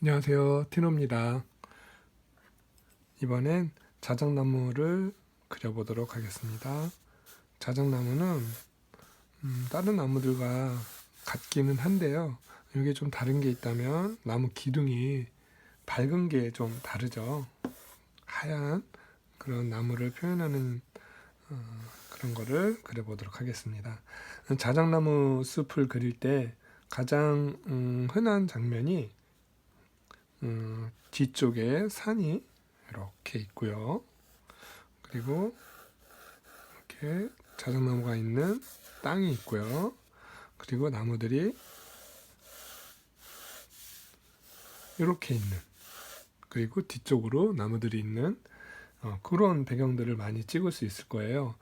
안녕하세요, 티노입니다. 이번엔 자작나무를 그려보도록 하겠습니다. 자작나무는 다른 나무들과 같기는 한데요. 이게 좀 다른 게 있다면 나무 기둥이 밝은 게 좀 다르죠. 하얀 그런 나무를 표현하는 그런 거를 그려보도록 하겠습니다. 자작나무 숲을 그릴 때 가장 흔한 장면이 뒤쪽에 산이 이렇게 있고요. 그리고 이렇게 자작나무가 있는 땅이 있고요. 그리고 나무들이 이렇게 있는, 그리고 뒤쪽으로 나무들이 있는 그런 배경들을 많이 찍을 수 있을 거예요.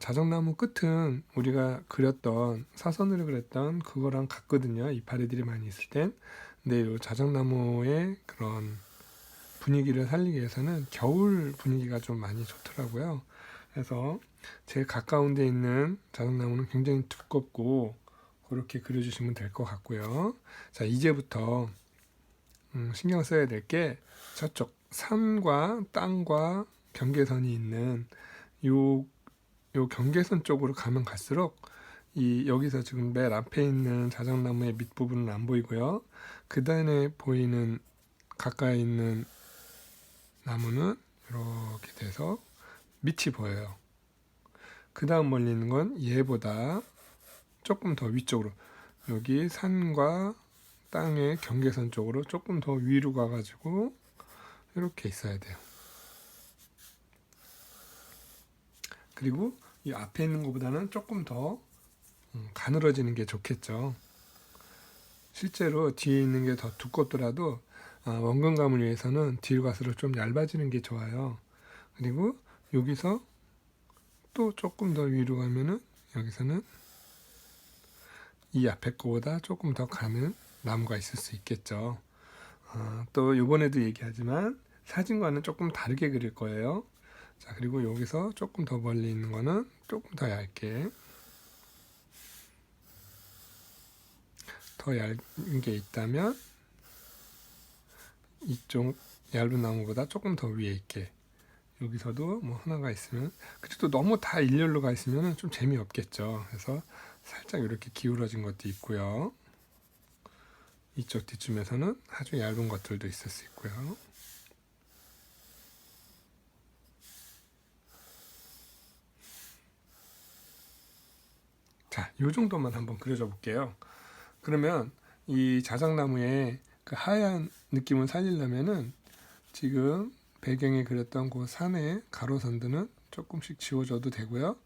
자작나무 끝은 우리가 그렸던, 사선으로 그렸던 그거랑 같거든요. 이파리들이 많이 있을 땐. 근데 이 자작나무의 그런 분위기를 살리기 위해서는 겨울 분위기가 좀 많이 좋더라고요. 그래서 제일 가까운 데 있는 자작나무는 굉장히 두껍고 그렇게 그려주시면 될 것 같고요. 자, 이제부터 신경 써야 될 게 저쪽 산과 땅과 경계선이 있는 요 경계선 쪽으로 가면 갈수록 여기서 지금 맨 앞에 있는 자작나무의 밑부분은 안 보이고요. 그 다음에 보이는 가까이 있는 나무는 이렇게 돼서 밑이 보여요. 그 다음 멀리 있는 건 얘보다 조금 더 위쪽으로, 여기 산과 땅의 경계선 쪽으로 조금 더 위로 가가지고 이렇게 있어야 돼요. 그리고 이 앞에 있는 것보다는 조금 더 가늘어지는 게 좋겠죠. 실제로 뒤에 있는 게 더 두껍더라도 원근감을 위해서는 뒤로 갈수록 좀 얇아지는 게 좋아요. 그리고 여기서 또 조금 더 위로 가면은 여기서는 이 앞에 거보다 조금 더 가는 나무가 있을 수 있겠죠. 또 이번에도 얘기하지만 사진과는 조금 다르게 그릴 거예요. 자, 그리고 여기서 조금 더 멀리 있는 거는 조금 더 얇게, 더 얇은 게 있다면 이쪽 얇은 나무보다 조금 더 위에 있게, 여기서도 뭐 하나가 있으면, 그래도 너무 다 일렬로 가 있으면 좀 재미없겠죠. 그래서 살짝 이렇게 기울어진 것도 있고요. 이쪽 뒤쯤에서는 아주 얇은 것들도 있을 수 있고요. 자, 요 정도만 한번 그려줘 볼게요. 그러면 이 자작나무의 그 하얀 느낌을 살리려면은 지금 배경에 그렸던 그 산의 가로선들은 조금씩 지워줘도 되고요.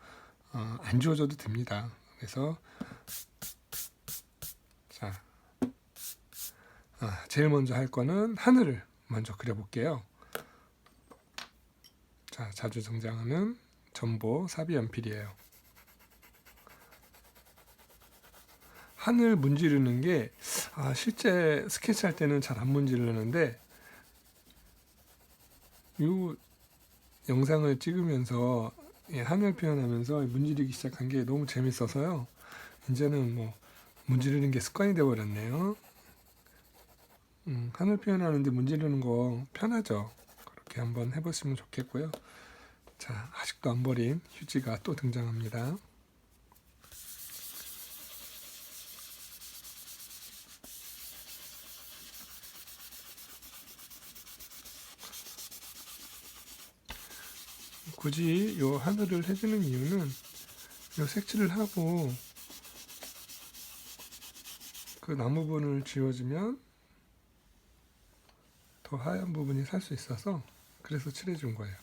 안 지워줘도 됩니다. 그래서 자, 제일 먼저 할 거는 하늘을 먼저 그려볼게요. 자, 자주 등장하는 전보 사비 연필이에요. 하늘 문지르는 게 실제 스케치할 때는 잘 안 문지르는데 이 영상을 찍으면서 하늘 표현하면서 문지르기 시작한 게 너무 재밌어서요. 이제는 뭐 문지르는 게 습관이 되어버렸네요. 하늘 표현하는데 문지르는 거 편하죠. 그렇게 한번 해보시면 좋겠고요. 자, 아직도 안 버린 휴지가 또 등장합니다. 굳이 요 하늘을 해주는 이유는 요 색칠을 하고 그 나무 부분을 지워주면 더 하얀 부분이 살 수 있어서 그래서 칠해준 거예요.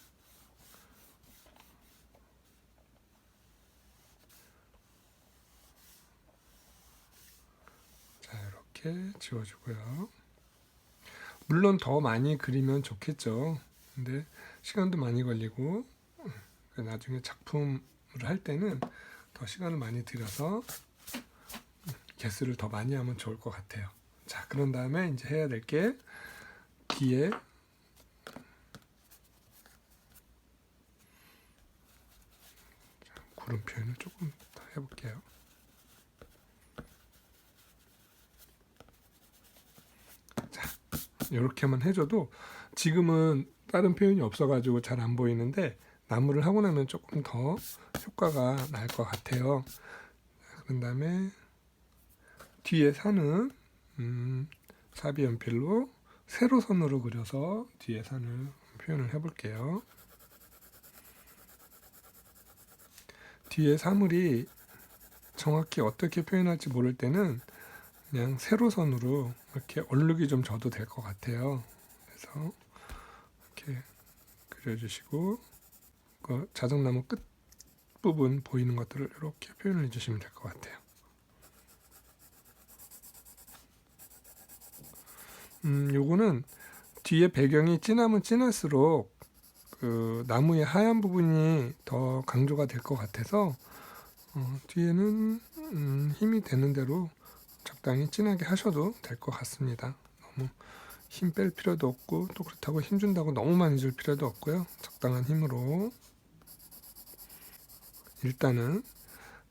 자, 이렇게 지워주고요. 물론 더 많이 그리면 좋겠죠. 근데 시간도 많이 걸리고 나중에 작품을 할 때는 더 시간을 많이 들여서 개수를 더 많이 하면 좋을 것 같아요. 자, 그런 다음에 이제 해야 될 게 뒤에 구름 표현을 조금 더 해볼게요. 자, 이렇게만 해줘도 지금은 다른 표현이 없어가지고 잘 안 보이는데 나무를 하고 나면 조금 더 효과가 날 것 같아요. 그런 다음에 뒤에 산은 사비 연필로 세로선으로 그려서 뒤에 산을 표현을 해볼게요. 뒤에 사물이 정확히 어떻게 표현할지 모를 때는 그냥 세로선으로 이렇게 얼룩이 좀 져도 될 것 같아요. 그래서 이렇게 그려주시고 그 자작나무 끝 부분 보이는 것들을 이렇게 표현을 해주시면 될 것 같아요. 요거는 뒤에 배경이 진하면 진할수록 그 나무의 하얀 부분이 더 강조가 될 것 같아서 뒤에는 힘이 되는 대로 적당히 진하게 하셔도 될 것 같습니다. 너무 힘 뺄 필요도 없고 또 그렇다고 힘 준다고 너무 많이 줄 필요도 없고요. 적당한 힘으로 일단은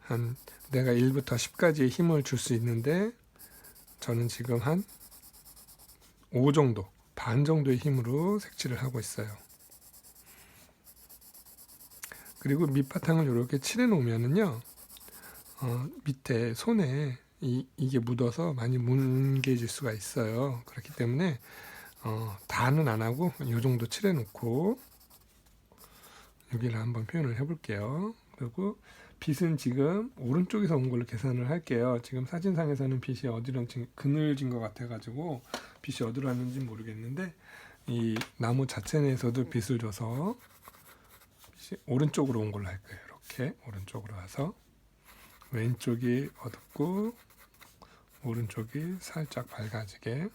한 내가 1부터 10까지의 힘을 줄 수 있는데 저는 지금 한 5 정도, 반 정도의 힘으로 색칠을 하고 있어요. 그리고 밑바탕을 이렇게 칠해 놓으면은요, 밑에 손에 이게 묻어서 많이 뭉개질 수가 있어요. 그렇기 때문에 다는 안 하고 이 정도 칠해 놓고 여기를 한번 표현을 해볼게요. 그리고 빛은 지금 오른쪽에서 온 걸로 계산을 할게요. 지금 사진상에서는 빛이 어디로 그늘진 것 같아가지고 빛이 어디로 왔는지 모르겠는데 이 나무 자체 내에서도 빛을 줘서 빛이 오른쪽으로 온 걸로 할 거예요. 이렇게 오른쪽으로 와서 왼쪽이 어둡고 오른쪽이 살짝 밝아지게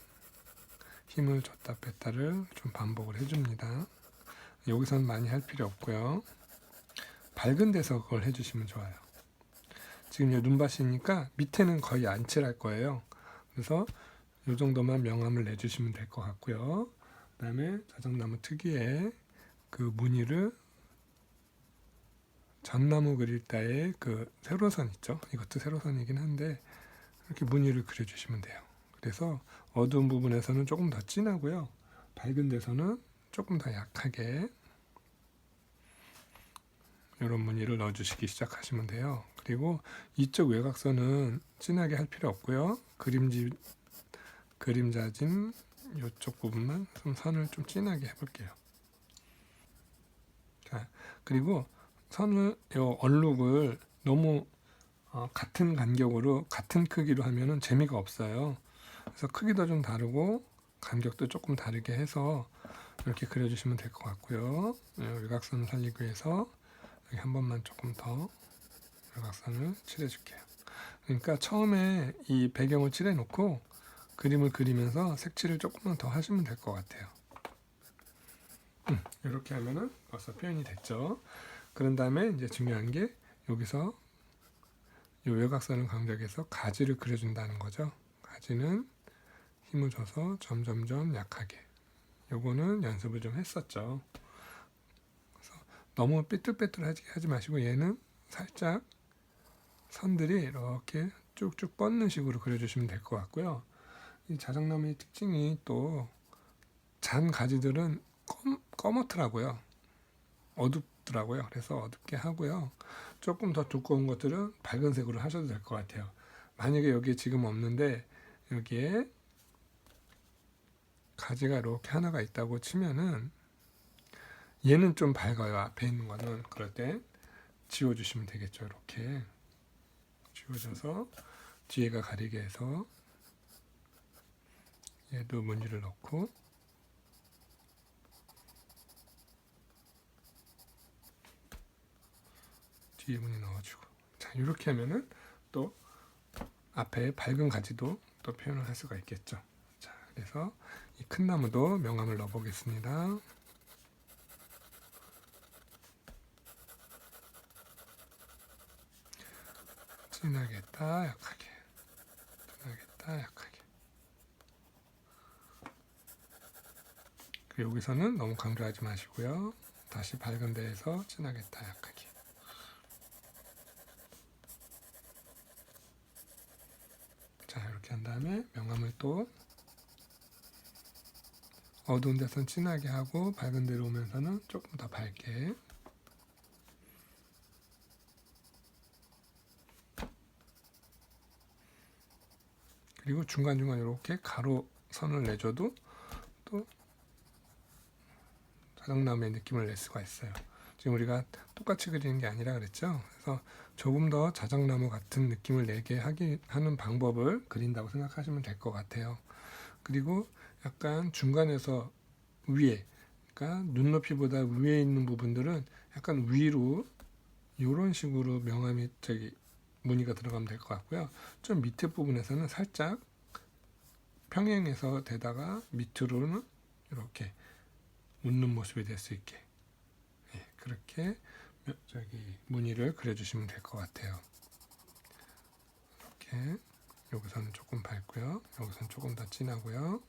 힘을 줬다 뺐다를 좀 반복을 해줍니다. 여기서는 많이 할 필요 없고요. 밝은 데서 그걸 해주시면 좋아요. 지금 이 눈밭이니까 밑에는 거의 안 칠할 거예요. 그래서 이 정도만 명암을 내주시면 될 것 같고요. 그 다음에 자작나무 특유의 그 무늬를 전나무 그릴 때의 그 세로선 있죠. 이것도 세로선이긴 한데 이렇게 무늬를 그려주시면 돼요. 그래서 어두운 부분에서는 조금 더 진하고요. 밝은 데서는 조금 더 약하게 이런 무늬를 넣어주시기 시작하시면 돼요. 그리고 이쪽 외곽선은 진하게 할 필요 없고요. 그림자진 이쪽 부분만 좀 선을 좀 진하게 해볼게요. 자, 그리고 선을 요 얼룩을 너무 같은 간격으로 같은 크기로 하면은 재미가 없어요. 그래서 크기도 좀 다르고 간격도 조금 다르게 해서 이렇게 그려주시면 될 것 같고요. 외곽선을 살리기 위해서 여기 한 번만 조금 더 외곽선을 칠해줄게요. 그러니까 처음에 이 배경을 칠해놓고 그림을 그리면서 색칠을 조금만 더 하시면 될 것 같아요. 이렇게 하면은 벌써 표현이 됐죠. 그런 다음에 이제 중요한 게 여기서 이 외곽선을 강조해서 가지를 그려준다는 거죠. 가지는 힘을 줘서 점점점 약하게. 요거는 연습을 좀 했었죠. 그래서 너무 삐뚤빼뚤하게 하지 마시고 얘는 살짝 선들이 이렇게 쭉쭉 뻗는 식으로 그려주시면 될 것 같고요. 이 자작나무의 특징이 또 잔 가지들은 검었더라고요. 어둡더라고요. 그래서 어둡게 하고요. 조금 더 두꺼운 것들은 밝은 색으로 하셔도 될 것 같아요. 만약에 여기에 지금 없는데 여기에 가지가 이렇게 하나가 있다고 치면은 얘는 좀 밝아요. 앞에 있는 거는. 그럴 때 지워주시면 되겠죠. 이렇게 지워져서 뒤에가 가리게 해서 얘도 무늬를 넣고 뒤에 무늬 넣어주고. 자, 이렇게 하면은 또 앞에 밝은 가지도 또 표현을 할 수가 있겠죠. 자, 그래서 이 큰 나무도 명암을 넣어 보겠습니다. 진하게 딱 약하게, 진하게 딱 약하게. 그리고 여기서는 너무 강조하지 마시고요. 다시 밝은 데에서 진하게 딱 약하게. 자, 이렇게 한 다음에 명암을 또 어두운 데선 진하게 하고 밝은 데로 오면서는 조금 더 밝게. 그리고 중간중간 이렇게 가로선을 내줘도 또 자작나무의 느낌을 낼 수가 있어요. 지금 우리가 똑같이 그리는 게 아니라 그랬죠. 그래서 조금 더 자작나무 같은 느낌을 내게 하는 방법을 그린다고 생각하시면 될 것 같아요. 그리고 약간 중간에서 위에, 그러니까 눈높이보다 위에 있는 부분들은 약간 위로 이런 식으로 명암이 무늬가 들어가면 될 것 같고요. 좀 밑에 부분에서는 살짝 평행해서 되다가 밑으로는 이렇게 웃는 모습이 될 수 있게, 그렇게 무늬를 그려주시면 될 것 같아요. 이렇게 여기서는 조금 밝고요. 여기서는 조금 더 진하고요.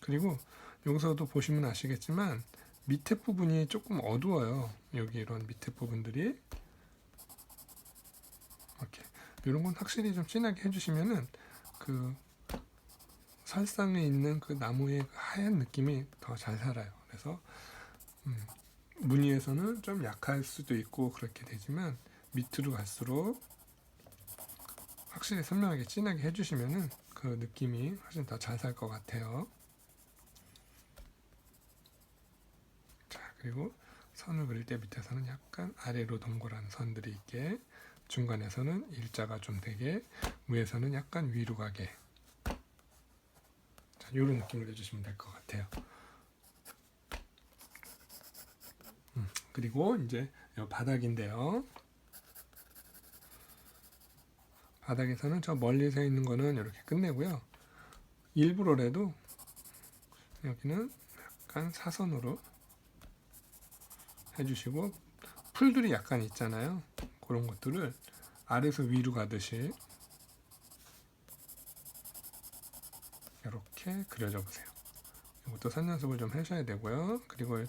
그리고 여기서도 보시면 아시겠지만 밑에 부분이 조금 어두워요. 여기 이런 밑에 부분들이 이렇게, 이런 건 확실히 좀 진하게 해주시면은 그 살상에 있는 그 나무의 하얀 느낌이 더 잘 살아요. 그래서 무늬에서는 좀 약할 수도 있고 그렇게 되지만 밑으로 갈수록 확실히 선명하게 진하게 해주시면은 그 느낌이 훨씬 더 잘 살 것 같아요. 자, 그리고 선을 그릴 때 밑에서는 약간 아래로 동그란 선들이 있게, 중간에서는 일자가 좀 되게, 위에서는 약간 위로 가게, 자, 이런 느낌을 내주시면 될 것 같아요. 그리고 이제 이 바닥인데요. 바닥에서는 저 멀리서 있는 거는 이렇게 끝내고요. 일부러라도 여기는 약간 사선으로 해주시고, 풀들이 약간 있잖아요. 그런 것들을 아래에서 위로 가듯이 이렇게 그려줘 보세요. 이것도 산연습을 좀 하셔야 되고요. 그리고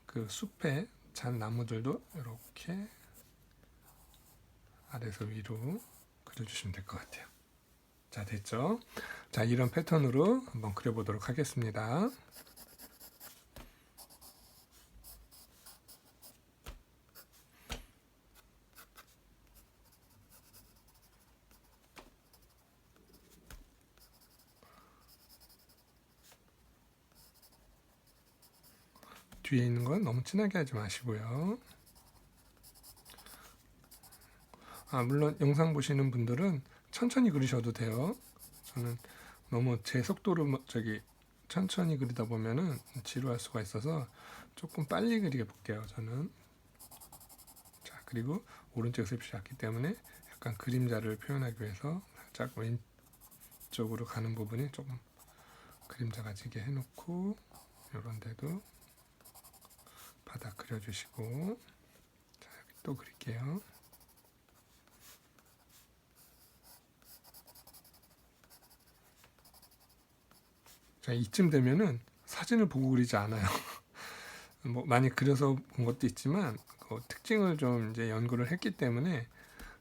그 숲에 잔 나무들도 이렇게 아래에서 위로 그려주시면 될 것 같아요. 자, 됐죠? 자, 이런 패턴으로 한번 그려보도록 하겠습니다. 뒤에 있는 건 너무 진하게 하지 마시고요. 물론 영상 보시는 분들은 천천히 그리셔도 돼요. 저는 너무 제 속도로 천천히 그리다 보면은 지루할 수가 있어서 조금 빨리 그리게 볼게요. 저는. 자, 그리고 오른쪽 습이 작기 때문에 약간 그림자를 표현하기 위해서 살짝 왼쪽으로 가는 부분이 조금 그림자가 지게 해놓고, 이런 데도 바닥 그려주시고, 자, 여기 또 그릴게요. 자, 이쯤 되면은 사진을 보고 그리지 않아요. 뭐 많이 그려서 본 것도 있지만 그 특징을 좀 이제 연구를 했기 때문에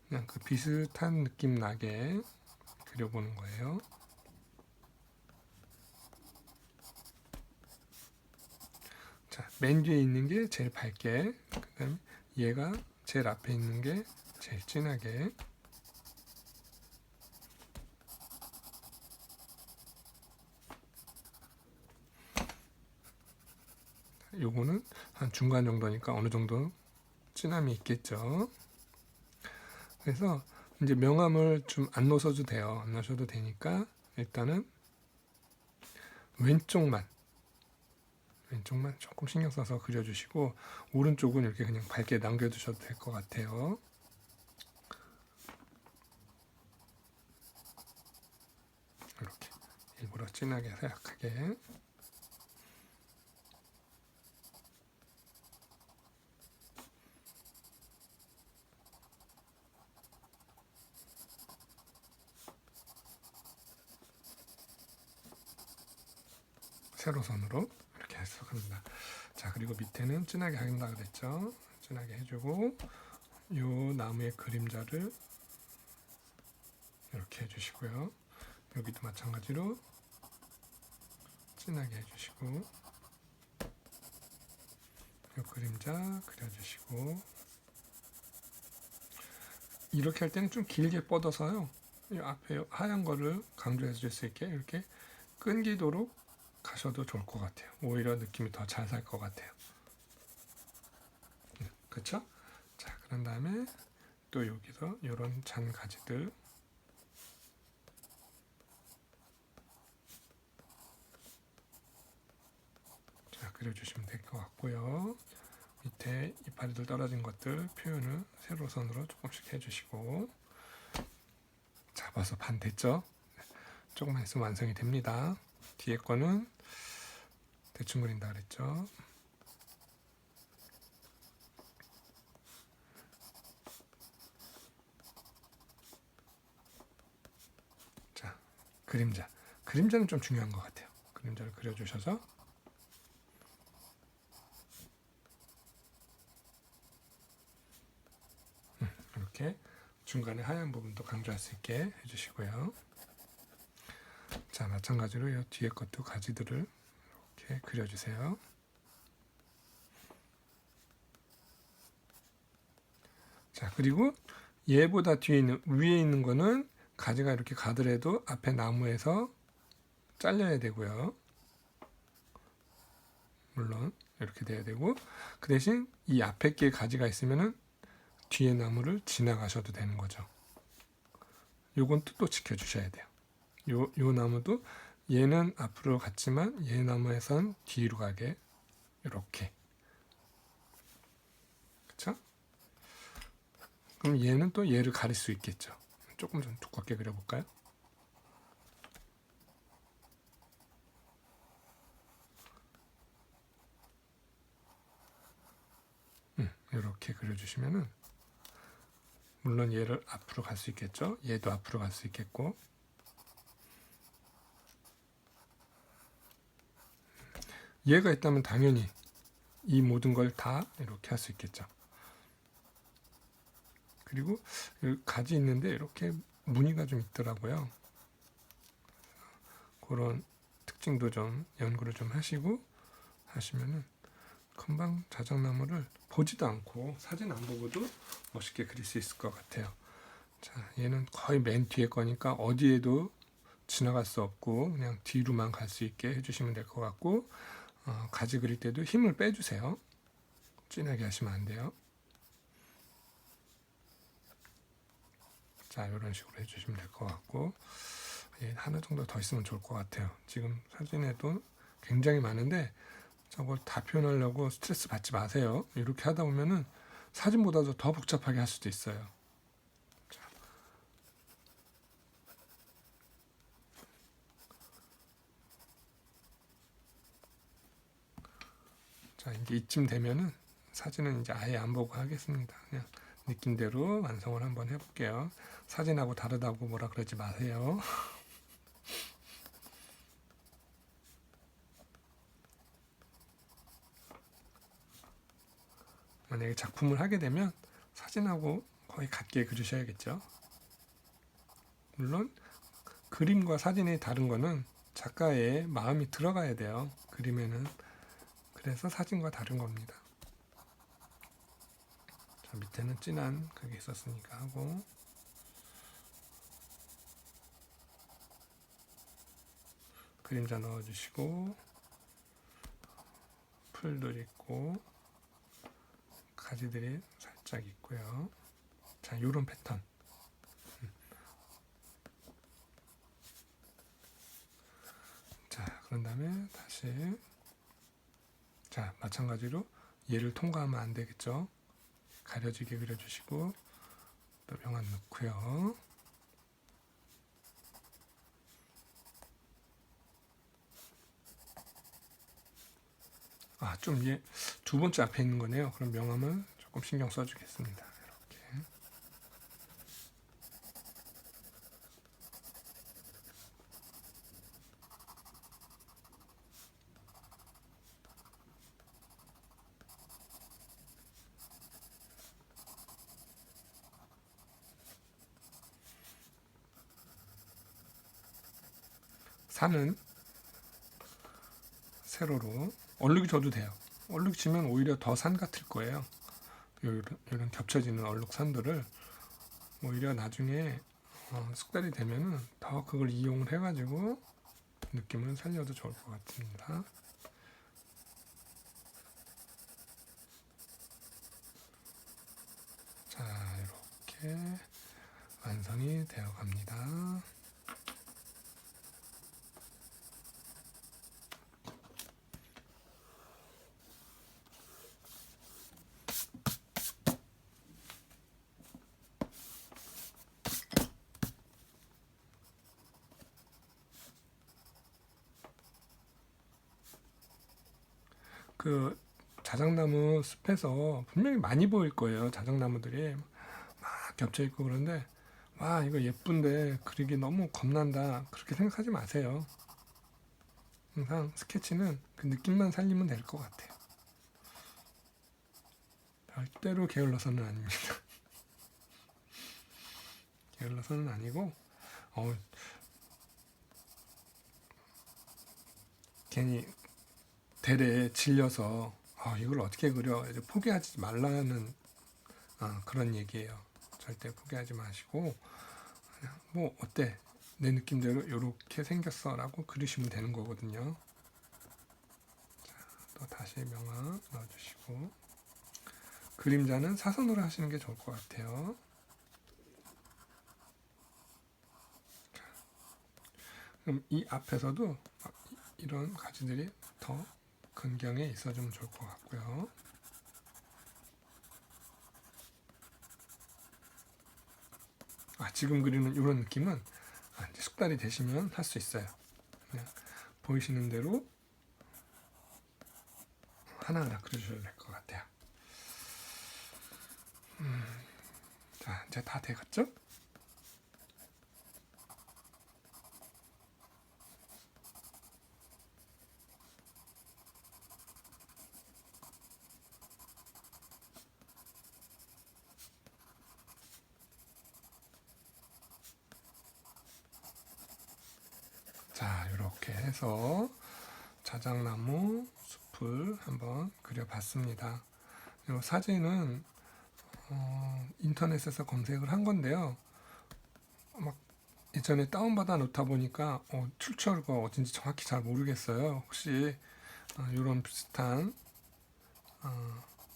그냥 그 비슷한 느낌 나게 그려보는 거예요. 자, 맨 뒤에 있는 게 제일 밝게, 그 다음에 얘가 제일 앞에 있는 게 제일 진하게. 요거는 한 중간 정도니까 어느 정도 진함이 있겠죠. 그래서 이제 명암을 좀 안 넣어도 돼요. 안 넣으셔도 되니까 일단은 왼쪽만 조금 신경 써서 그려주시고, 오른쪽은 이렇게 그냥 밝게 남겨두셔도 될 것 같아요. 이렇게 일부러 진하게 약하게. 세로선으로 이렇게 해석합니다. 자, 그리고 밑에는 진하게 한다 그랬죠. 진하게 해주고, 요 나무의 그림자를 이렇게 해주시고요. 여기도 마찬가지로 진하게 해주시고, 요 그림자 그려주시고, 이렇게 할 때는 좀 길게 뻗어서요. 이 앞에 하얀 거를 강조해 줄 수 있게 이렇게 끈기도록 가셔도 좋을 것 같아요. 오히려 느낌이 더 잘 살 것 같아요. 그쵸? 자, 그런 다음에 또 여기서 이런 잔 가지들 자, 그려주시면 될 것 같고요. 밑에 이파리들 떨어진 것들 표현을 세로선으로 조금씩 해주시고, 자, 벌써 반 됐죠? 조금만 있으면 완성이 됩니다. 뒤에 거는 대충 그린다 그랬죠? 자, 그림자. 그림자는 좀 중요한 것 같아요. 그림자를 그려주셔서 이렇게 중간에 하얀 부분도 강조할 수 있게 해주시고요. 자, 마찬가지로 이 뒤에 것도 가지들을 이렇게 그려주세요. 자, 그리고 얘보다 뒤에 있는, 위에 있는 거는 가지가 이렇게 가더라도 앞에 나무에서 잘려야 되고요. 물론 이렇게 돼야 되고, 그 대신 이 앞에 게 가지가 있으면은 뒤에 나무를 지나가셔도 되는 거죠. 요건 또 지켜주셔야 돼요. 요 나무도 얘는 앞으로 갔지만 얘 나무에선 뒤로 가게 이렇게. 그쵸? 그럼 얘는 또 얘를 가릴 수 있겠죠. 조금 좀 두껍게 그려볼까요? 이렇게 그려주시면은 물론 얘를 앞으로 갈 수 있겠죠. 얘도 앞으로 갈 수 있겠고, 얘가 있다면 당연히 이 모든 걸 다 이렇게 할 수 있겠죠. 그리고 가지 있는데 이렇게 무늬가 좀 있더라고요. 그런 특징도 좀 연구를 좀 하시고 하시면은 금방 자작나무를 보지도 않고 사진 안 보고도 멋있게 그릴 수 있을 것 같아요. 자, 얘는 거의 맨 뒤에 거니까 어디에도 지나갈 수 없고 그냥 뒤로만 갈 수 있게 해주시면 될 것 같고, 가지 그릴 때도 힘을 빼주세요. 진하게 하시면 안 돼요. 자, 이런 식으로 해주시면 될 것 같고, 하나 정도 더 있으면 좋을 것 같아요. 지금 사진에도 굉장히 많은데 저걸 다 표현하려고 스트레스 받지 마세요. 이렇게 하다 보면은 사진보다도 더 복잡하게 할 수도 있어요. 자, 이제 이쯤 되면은 사진은 이제 아예 안 보고 하겠습니다. 그냥 느낌대로 완성을 한번 해볼게요. 사진하고 다르다고 뭐라 그러지 마세요. 만약에 작품을 하게 되면 사진하고 거의 같게 그리셔야겠죠. 물론 그림과 사진이 다른 거는 작가의 마음이 들어가야 돼요. 그림에는. 그래서 사진과 다른 겁니다. 자, 밑에는 진한 그게 있었으니까 하고, 그림자 넣어주시고, 풀들 있고, 가지들이 살짝 있고요. 자, 요런 패턴. 자, 그런 다음에 다시, 자, 마찬가지로 얘를 통과하면 안 되겠죠. 가려지게 그려주시고, 또 명암 넣고요. 아, 좀 얘 두 번째 앞에 있는 거네요. 그럼 명암을 조금 신경 써주겠습니다. 이렇게. 사는 세로로 얼룩이 져도 돼요. 얼룩 지면 오히려 더 산 같을 거예요. 이런 겹쳐지는 얼룩 산들을 오히려 나중에 숙달이 되면은 더 그걸 이용을 해가지고 느낌을 살려도 좋을 것 같습니다. 자, 이렇게 완성이 되어 갑니다. 그 자작나무 숲에서 분명히 많이 보일 거예요. 자작나무들이 막 겹쳐 있고. 그런데 와, 이거 예쁜데 그리기 너무 겁난다, 그렇게 생각하지 마세요. 항상 스케치는 그 느낌만 살리면 될 것 같아요. 절대로 게을러서는 아닙니다. 게을러서는 아니고 괜히 대래 질려서 이걸 어떻게 그려, 이제 포기하지 말라는 그런 얘기예요. 절대 포기하지 마시고 그냥 뭐 어때, 내 느낌대로 이렇게 생겼어 라고 그리시면 되는 거거든요. 자, 또 다시 명암 넣어주시고, 그림자는 사선으로 하시는 게 좋을 것 같아요. 자, 그럼 이 앞에서도 이런 가지들이 더 근경에 있어주면 좋을 것 같고요. 지금 그리는 이런 느낌은 이제 숙달이 되시면 할 수 있어요. 그냥 보이시는 대로 하나하나 그려주셔도 될 것 같아요. 자, 이제 다 되겠죠? 자, 이렇게 해서 자작나무 숲을 한번 그려봤습니다. 이 사진은 인터넷에서 검색을 한 건데요. 막 예전에 다운받아 놓다 보니까 출처가 어딘지 정확히 잘 모르겠어요. 혹시 이런 비슷한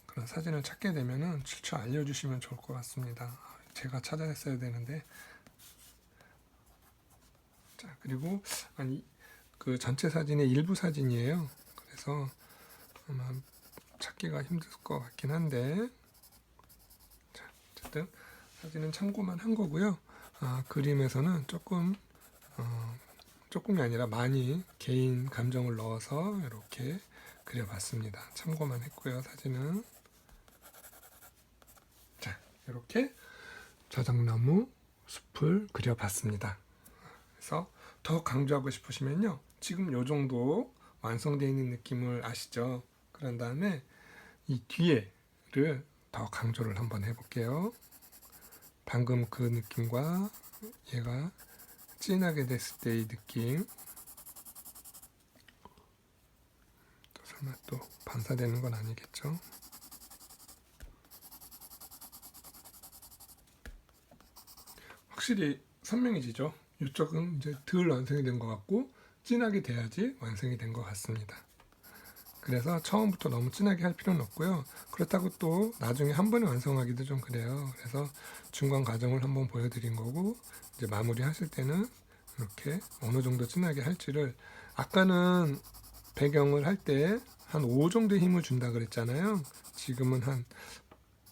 그런 사진을 찾게 되면은 출처 알려주시면 좋을 것 같습니다. 제가 찾아냈어야 되는데. 자, 그리고 그 전체 사진의 일부 사진이에요. 그래서 아마 찾기가 힘들 것 같긴 한데, 자, 어쨌든 사진은 참고만 한 거고요. 그림에서는 조금이 아니라 많이 개인 감정을 넣어서 이렇게 그려봤습니다. 참고만 했고요, 사진은. 자, 이렇게 자작나무 숲을 그려봤습니다. 그래서 더 강조하고 싶으시면요, 지금 요 정도 완성되어 있는 느낌을 아시죠? 그런 다음에 이 뒤에를 더 강조를 한번 해볼게요. 방금 그 느낌과 얘가 진하게 됐을 때의 느낌, 또 설마 또 반사되는 건 아니겠죠? 확실히 선명해지죠? 이쪽은 이제 덜 완성이 된 것 같고 진하게 돼야지 완성이 된 것 같습니다. 그래서 처음부터 너무 진하게 할 필요는 없고요. 그렇다고 또 나중에 한 번에 완성하기도 좀 그래요. 그래서 중간 과정을 한번 보여드린 거고, 이제 마무리 하실 때는 이렇게 어느 정도 진하게 할지를, 아까는 배경을 할 때 한 5 정도의 힘을 준다 그랬잖아요. 지금은 한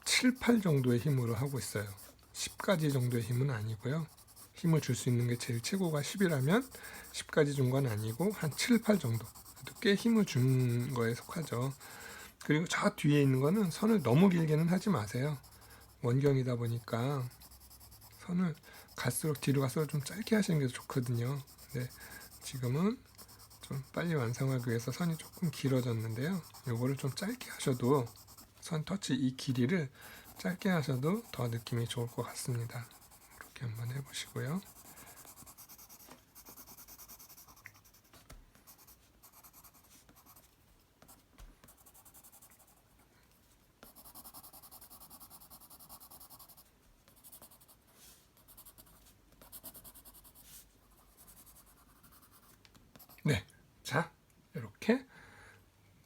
7, 8 정도의 힘으로 하고 있어요. 10가지 정도의 힘은 아니고요. 힘을 줄 수 있는 게 제일 최고가 10이라면 10가지 준 건 아니고 한 7, 8 정도. 꽤 힘을 준 거에 속하죠. 그리고 저 뒤에 있는 거는 선을 너무 길게는 하지 마세요. 원경이다 보니까 선을 갈수록 뒤로 갈수록 좀 짧게 하시는 게 좋거든요. 근데 지금은 좀 빨리 완성하기 위해서 선이 조금 길어졌는데요. 요거를 좀 짧게 하셔도, 선 터치 이 길이를 짧게 하셔도 더 느낌이 좋을 것 같습니다. 이렇게 한번 해보시고요.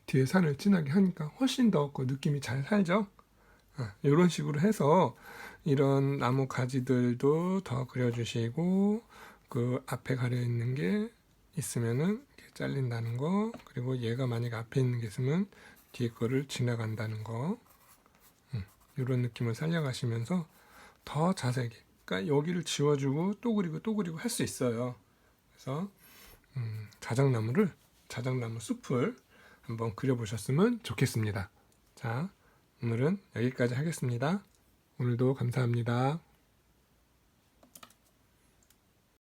뒤에 산을 진하게 하니까 훨씬 더 그 느낌이 잘 살죠. 이런 식으로 해서 이런 나무 가지들도 더 그려주시고, 그 앞에 가려 있는 게 있으면은 이렇게 잘린다는 거, 그리고 얘가 만약에 앞에 있는 게 있으면 뒤에 거를 지나간다는 거, 이런 느낌을 살려가시면서 더 자세하게, 그러니까 여기를 지워주고 또 그리고 또 그리고 할 수 있어요. 그래서 자작나무 숲을 한번 그려보셨으면 좋겠습니다. 자, 오늘은 여기까지 하겠습니다. 오늘도 감사합니다.